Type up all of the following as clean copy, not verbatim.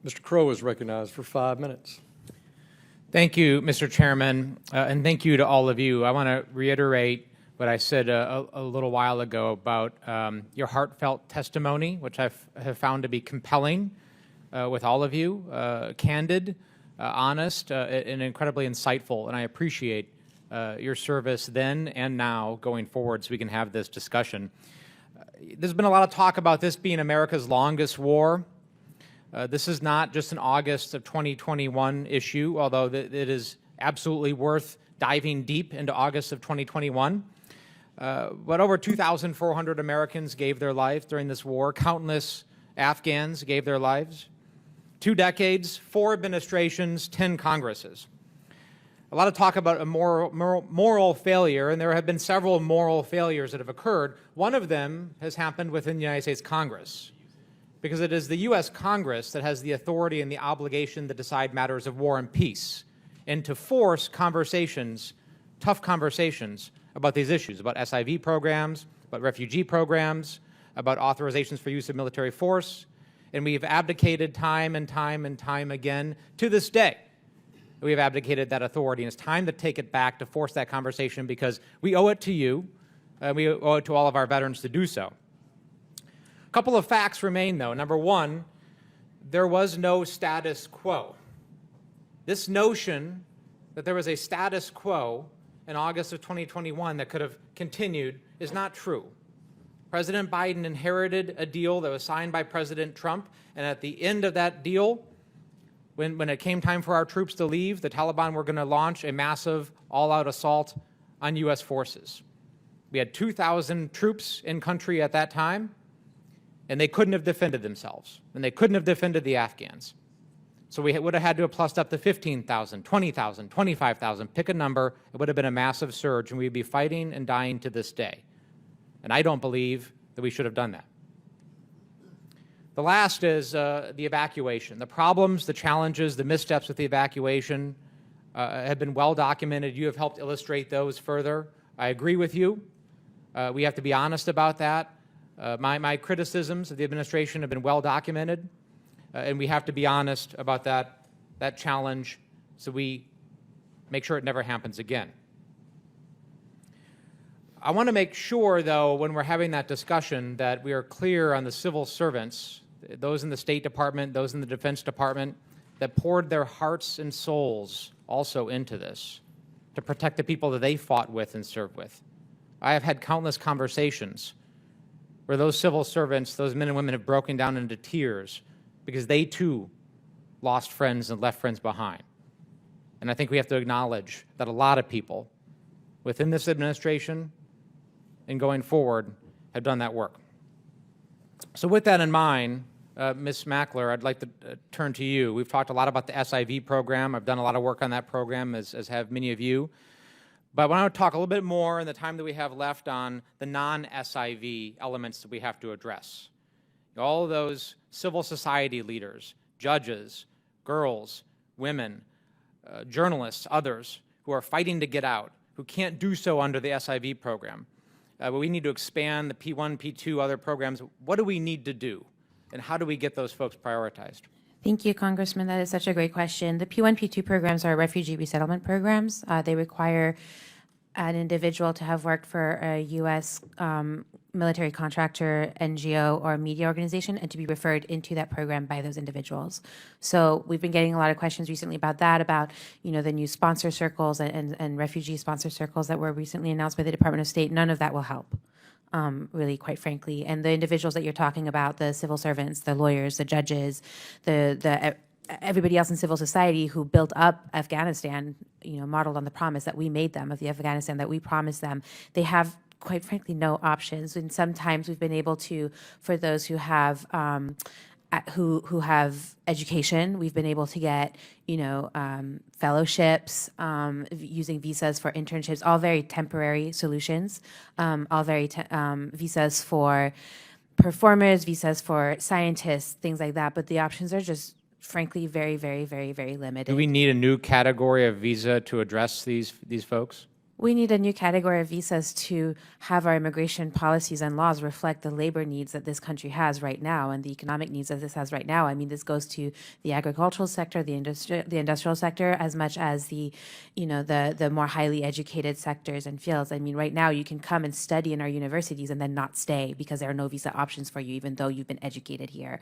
Mr. Crow is recognized for 5 minutes. Thank you, Mr. Chairman, and thank you to all of you. I want to reiterate what I said a little while ago about your heartfelt testimony, which I have found to be compelling with all of you, candid, honest, and incredibly insightful, and I appreciate your service then and now going forward so we can have this discussion. There's been a lot of talk about this being America's longest war. This is not just an August of 2021 issue, although it is absolutely worth diving deep into August of 2021. But over 2,400 Americans gave their lives during this war. Countless Afghans gave their lives. 2 decades, 4 administrations, 10 Congresses. A lot of talk about a moral failure, and there have been several moral failures that have occurred. One of them has happened within the United States Congress, because it is the U.S. Congress that has the authority and the obligation to decide matters of war and peace, and to force conversations, tough conversations, about these issues, about SIV programs, about refugee programs, about authorizations for use of military force. And we've abdicated time and time and time again. To this day, we have abdicated that authority, and it's time to take it back, to force that conversation, because we owe it to you, we owe it to all of our veterans to do so. A couple of facts remain, though. Number one, there was no status quo. This notion that there was a status quo in August of 2021 that could have continued is not true. President Biden inherited a deal that was signed by President Trump, and at the end of that deal, when it came time for our troops to leave, the Taliban were going to launch a massive all-out assault on U.S. forces. We had 2,000 troops in country at that time, and they couldn't have defended themselves, and they couldn't have defended the Afghans. So we would have had to have plussed up to 15,000, 20,000, 25,000, pick a number. It would have been a massive surge, and we'd be fighting and dying to this day. And I don't believe that we should have done that. The last is the evacuation. The problems, the challenges, the missteps with the evacuation have been well documented. You have helped illustrate those further. I agree with you. We have to be honest about that. My criticisms of the administration have been well documented. And we have to be honest about that challenge so we make sure it never happens again. I want to make sure, though, when we're having that discussion, that we are clear on the civil servants, those in the State Department, those in the Defense Department, that poured their hearts and souls also into this to protect the people that they fought with and served with. I have had countless conversations where those civil servants, those men and women, have broken down into tears because they, too, lost friends and left friends behind. And I think we have to acknowledge that a lot of people within this administration and going forward have done that work. So with that in mind, Ms. Mackler, I'd like to turn to you. We've talked a lot about the SIV program. I've done a lot of work on that program, as have many of you. But I want to talk a little bit more in the time that we have left on the non-SIV elements that we have to address. All of those civil society leaders, judges, girls, women, journalists, others who are fighting to get out, who can't do so under the SIV program. But we need to expand the P1, P2, other programs. What do we need to do, and how do we get those folks prioritized? Thank you, Congressman. That is such a great question. The P1, P2 programs are refugee resettlement programs. They require an individual to have worked for a U.S. Military contractor, NGO, or media organization, and to be referred into that program by those individuals. So we've been getting a lot of questions recently about that, about the new sponsor circles and refugee sponsor circles that were recently announced by the Department of State. None of that will help, really, quite frankly. And the individuals that you're talking about, the civil servants, the lawyers, the judges, everybody else in civil society who built up Afghanistan, modeled on the promise that we made them of the Afghanistan that we promised them, they have, quite frankly, no options. And sometimes we've been able to, for those who have who have education, we've been able to get fellowships, using visas for internships, all very temporary solutions, all very visas for performers, visas for scientists, things like that. But the options are just, frankly, very, very, very, very limited. Do we need a new category of visa to address these folks? We need a new category of visas to have our immigration policies and laws reflect the labor needs that this country has right now and the economic needs that this has right now. I mean, this goes to the agricultural sector, the industrial sector, as much as the more highly educated sectors and fields. I mean, right now you can come and study in our universities and then not stay because there are no visa options for you, even though you've been educated here.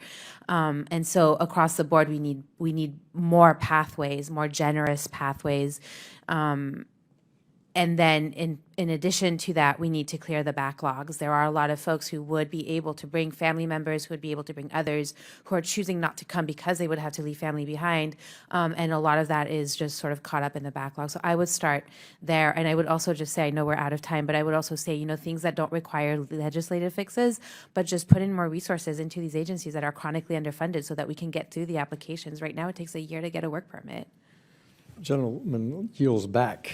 And so across the board, we need more pathways, more generous pathways. And then in addition to that, we need to clear the backlogs. There are a lot of folks who would be able to bring family members, who would be able to bring others, who are choosing not to come because they would have to leave family behind. And a lot of that is just sort of caught up in the backlog. So I would start there. And I would also just say, I know we're out of time, but I would also say, things that don't require legislative fixes, but just put in more resources into these agencies that are chronically underfunded so that we can get through the applications. Right now, it takes a year to get a work permit. Gentleman yields back.